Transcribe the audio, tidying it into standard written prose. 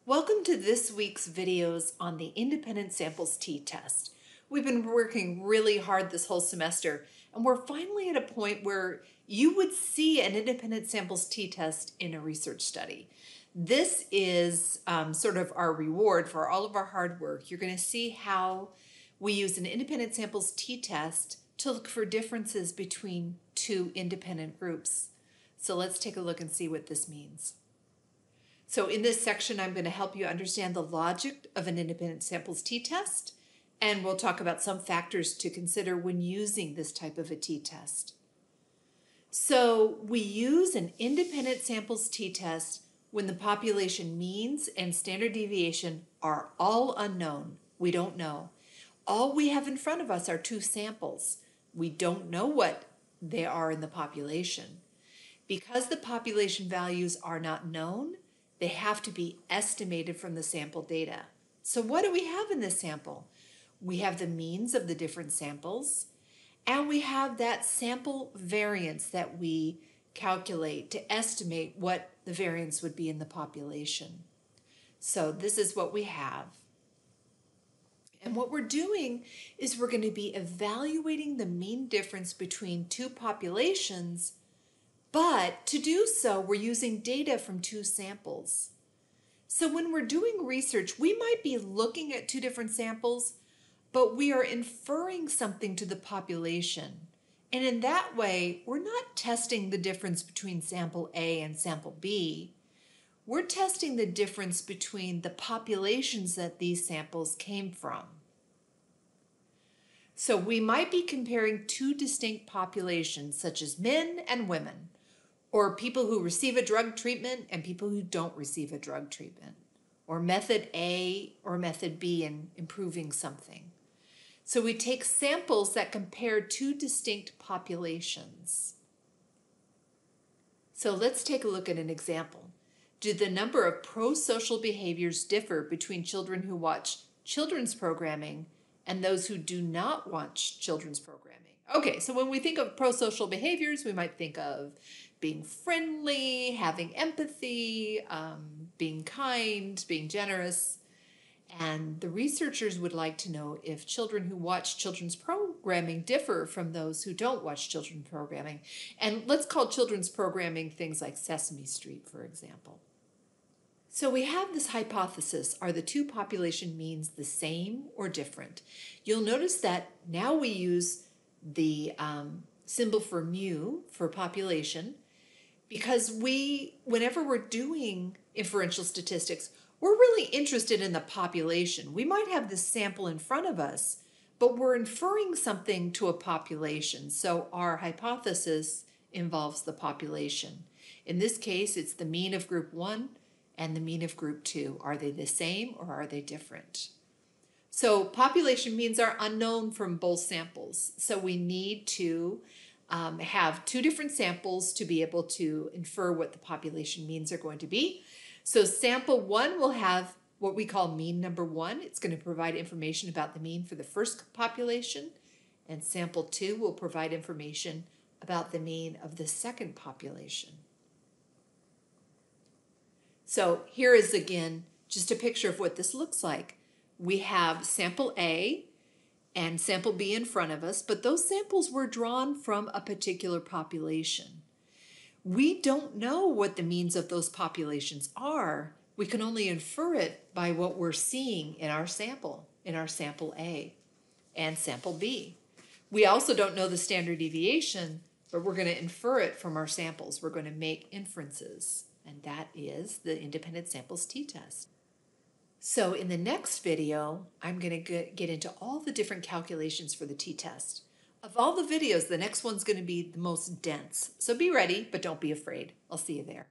Welcome to this week's videos on the Independent Samples T-Test. We've been working really hard this whole semester, and we're finally at a point where you would see an Independent Samples T-Test in a research study. This is sort of our reward for all of our hard work. You're going to see how we use an Independent Samples T-Test to look for differences between two independent groups. So let's take a look and see what this means. So in this section, I'm going to help you understand the logic of an independent samples t-test, and we'll talk about some factors to consider when using this type of a t-test. So we use an independent samples t-test when the population means and standard deviation are all unknown. We don't know. All we have in front of us are two samples. We don't know what they are in the population. Because the population values are not known, they have to be estimated from the sample data. So what do we have in this sample? We have the means of the different samples, and we have that sample variance that we calculate to estimate what the variance would be in the population. So this is what we have. And what we're doing is we're going to be evaluating the mean difference between two populations, but to do so, we're using data from two samples. So when we're doing research, we might be looking at two different samples, but we are inferring something to the population. And in that way, we're not testing the difference between sample A and sample B. We're testing the difference between the populations that these samples came from. So we might be comparing two distinct populations, such as men and women, or people who receive a drug treatment and people who don't receive a drug treatment, or method A or method B in improving something. So we take samples that compare two distinct populations. So let's take a look at an example. Do the number of pro-social behaviors differ between children who watch children's programming and those who do not watch children's programming? Okay, so when we think of pro-social behaviors, we might think of being friendly, having empathy, being kind, being generous. And the researchers would like to know if children who watch children's programming differ from those who don't watch children's programming. And let's call children's programming things like Sesame Street, for example. So we have this hypothesis: are the two population means the same or different? You'll notice that now we use the symbol for mu for population, because whenever we're doing inferential statistics, we're really interested in the population. We might have this sample in front of us, but we're inferring something to a population. So our hypothesis involves the population. In this case, it's the mean of group 1 and the mean of group 2. Are they the same or are they different? So population means are unknown from both samples. So we need to have two different samples to be able to infer what the population means are going to be. So sample 1 will have what we call mean number 1. It's going to provide information about the mean for the first population. And sample 2 will provide information about the mean of the second population. So here is again just a picture of what this looks like. We have sample A and sample B in front of us, but those samples were drawn from a particular population. We don't know what the means of those populations are. We can only infer it by what we're seeing in our sample A and sample B. We also don't know the standard deviation, but we're going to infer it from our samples. We're going to make inferences, and that is the independent samples t-test. So in the next video, I'm going to get into all the different calculations for the t-test. Of all the videos, the next one's going to be the most dense. So be ready, but don't be afraid. I'll see you there.